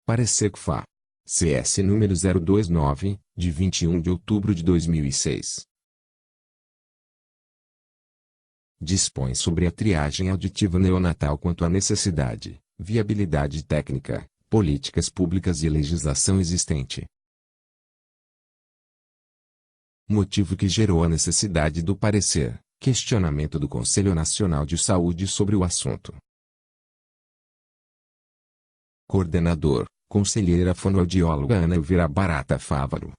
Parecer CFA. CS número 029, de 21 de outubro de 2006. Dispõe sobre a triagem auditiva neonatal quanto à necessidade, viabilidade técnica, políticas públicas e legislação existente. Motivo que gerou a necessidade do parecer, questionamento do Conselho Nacional de Saúde sobre o assunto. Coordenador, conselheira fonoaudióloga Ana Elvira Barata Fávaro.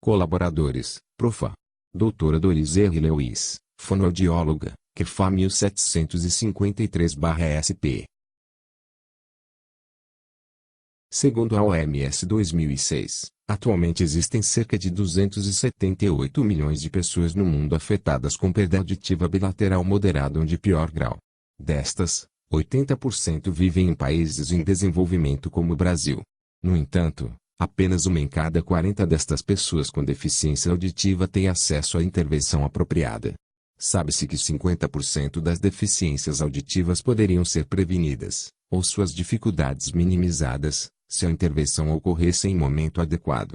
Colaboradores, Profa. Doutora Doris R. Lewis, fonoaudióloga, CFA 1753/SP. Segundo a OMS 2006, atualmente existem cerca de 278 milhões de pessoas no mundo afetadas com perda auditiva bilateral moderada ou de pior grau. Destas, 80% vivem em países em desenvolvimento como o Brasil. No entanto, apenas uma em cada 40 destas pessoas com deficiência auditiva tem acesso à intervenção apropriada. Sabe-se que 50% das deficiências auditivas poderiam ser prevenidas, ou suas dificuldades minimizadas, se a intervenção ocorresse em momento adequado.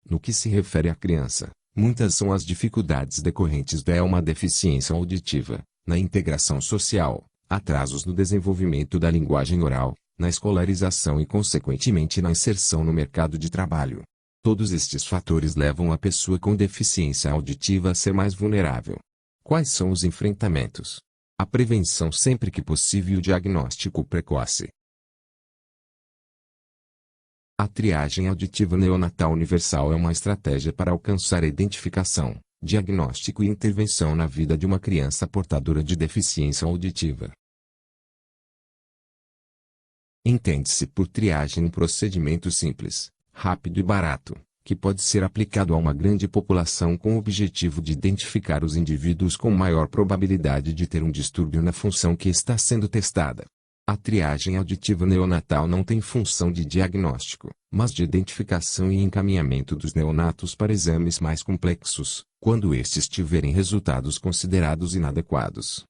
No que se refere à criança, muitas são as dificuldades decorrentes de uma deficiência auditiva, na integração social, atrasos no desenvolvimento da linguagem oral, na escolarização e consequentemente na inserção no mercado de trabalho. Todos estes fatores levam a pessoa com deficiência auditiva a ser mais vulnerável. Quais são os enfrentamentos? A prevenção sempre que possível e o diagnóstico precoce. A triagem auditiva neonatal universal é uma estratégia para alcançar a identificação, diagnóstico e intervenção na vida de uma criança portadora de deficiência auditiva. Entende-se por triagem um procedimento simples, rápido e barato, que pode ser aplicado a uma grande população com o objetivo de identificar os indivíduos com maior probabilidade de ter um distúrbio na função que está sendo testada. A triagem auditiva neonatal não tem função de diagnóstico, mas de identificação e encaminhamento dos neonatos para exames mais complexos, quando estes tiverem resultados considerados inadequados.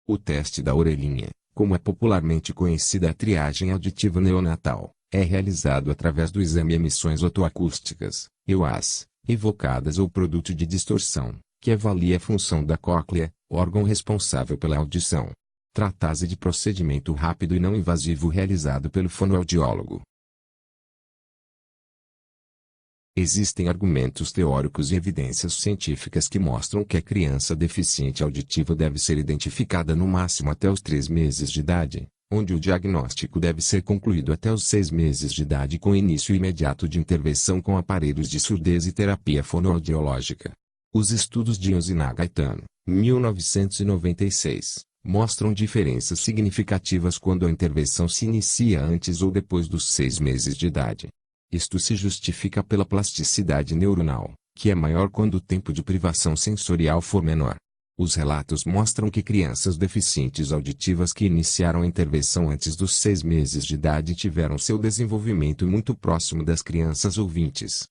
O teste da orelhinha, como é popularmente conhecida a triagem auditiva neonatal, é realizado através do exame emissões otoacústicas, EUAs, evocadas ou produto de distorção, que avalia a função da cóclea, órgão responsável pela audição. Trata-se de procedimento rápido e não invasivo realizado pelo fonoaudiólogo. Existem argumentos teóricos e evidências científicas que mostram que a criança deficiente auditiva deve ser identificada no máximo até os 3 meses de idade, onde o diagnóstico deve ser concluído até os 6 meses de idade com início imediato de intervenção com aparelhos de surdez e terapia fonoaudiológica. Os estudos de Ioannis e Nagaitano, 1996, mostram diferenças significativas quando a intervenção se inicia antes ou depois dos 6 meses de idade. Isto se justifica pela plasticidade neuronal, que é maior quando o tempo de privação sensorial for menor. Os relatos mostram que crianças deficientes auditivas que iniciaram a intervenção antes dos 6 meses de idade tiveram seu desenvolvimento muito próximo das crianças ouvintes.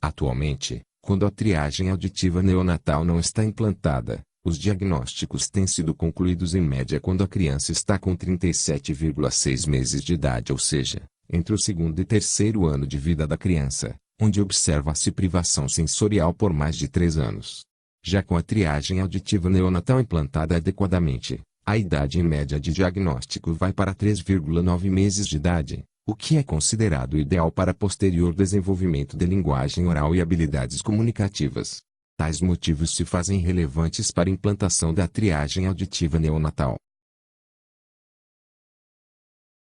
Atualmente, quando a triagem auditiva neonatal não está implantada, os diagnósticos têm sido concluídos em média quando a criança está com 37,6 meses de idade, ou seja, entre o segundo e terceiro ano de vida da criança, onde observa-se privação sensorial por mais de 3 anos. Já com a triagem auditiva neonatal implantada adequadamente, a idade em média de diagnóstico vai para 3,9 meses de idade, o que é considerado ideal para posterior desenvolvimento de linguagem oral e habilidades comunicativas. Tais motivos se fazem relevantes para a implantação da triagem auditiva neonatal.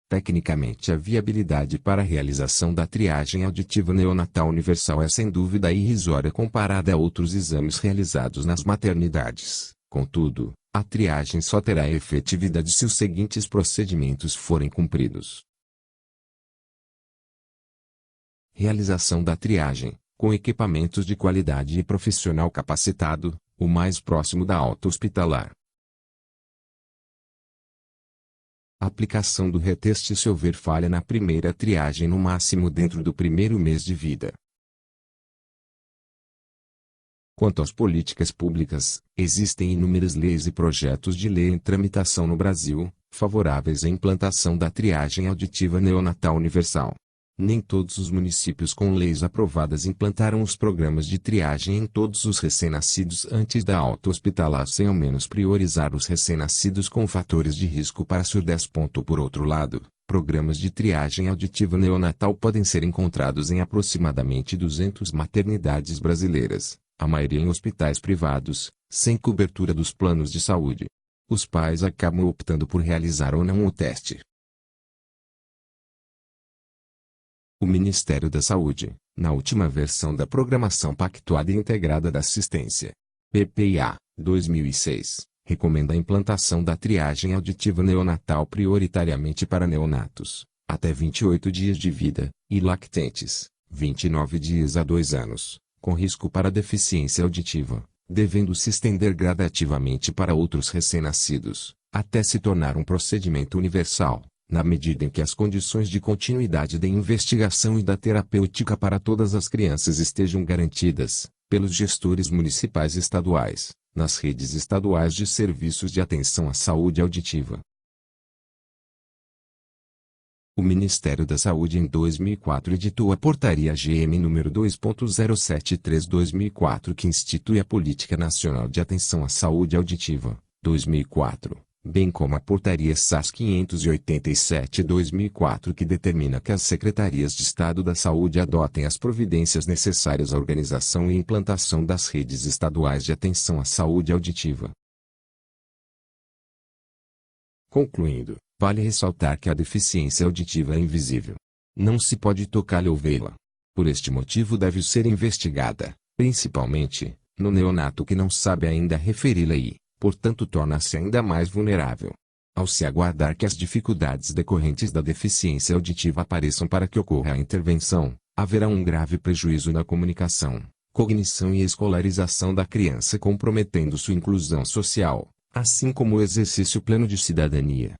Tecnicamente, a viabilidade para a realização da triagem auditiva neonatal universal é sem dúvida irrisória comparada a outros exames realizados nas maternidades. Contudo, a triagem só terá efetividade se os seguintes procedimentos forem cumpridos. Realização da triagem, com equipamentos de qualidade e profissional capacitado, o mais próximo da alta hospitalar. Aplicação do reteste se houver falha na primeira triagem no máximo dentro do primeiro mês de vida. Quanto às políticas públicas, existem inúmeras leis e projetos de lei em tramitação no Brasil, favoráveis à implantação da triagem auditiva neonatal universal. Nem todos os municípios com leis aprovadas implantaram os programas de triagem em todos os recém-nascidos antes da alta hospitalar, sem ao menos priorizar os recém-nascidos com fatores de risco para surdez. Por outro lado, programas de triagem auditiva neonatal podem ser encontrados em aproximadamente 200 maternidades brasileiras, a maioria em hospitais privados, sem cobertura dos planos de saúde. Os pais acabam optando por realizar ou não o teste. O Ministério da Saúde, na última versão da Programação Pactuada e Integrada da Assistência, PPA, 2006, recomenda a implantação da triagem auditiva neonatal prioritariamente para neonatos, até 28 dias de vida, e lactentes, 29 dias a 2 anos, com risco para deficiência auditiva, devendo se estender gradativamente para outros recém-nascidos, até se tornar um procedimento universal, na medida em que as condições de continuidade da investigação e da terapêutica para todas as crianças estejam garantidas, pelos gestores municipais e estaduais, nas redes estaduais de serviços de atenção à saúde auditiva. O Ministério da Saúde em 2004 editou a Portaria GM nº 2.073/2004 que institui a Política Nacional de Atenção à Saúde Auditiva, 2004. Bem como a Portaria SAS 587/2004 que determina que as Secretarias de Estado da Saúde adotem as providências necessárias à organização e implantação das redes estaduais de atenção à saúde auditiva. Concluindo, vale ressaltar que a deficiência auditiva é invisível. Não se pode tocá-la ou vê-la. Por este motivo deve ser investigada, principalmente, no neonato que não sabe ainda referi-la e, portanto torna-se ainda mais vulnerável. Ao se aguardar que as dificuldades decorrentes da deficiência auditiva apareçam para que ocorra a intervenção, haverá um grave prejuízo na comunicação, cognição e escolarização da criança, comprometendo sua inclusão social, assim como o exercício pleno de cidadania.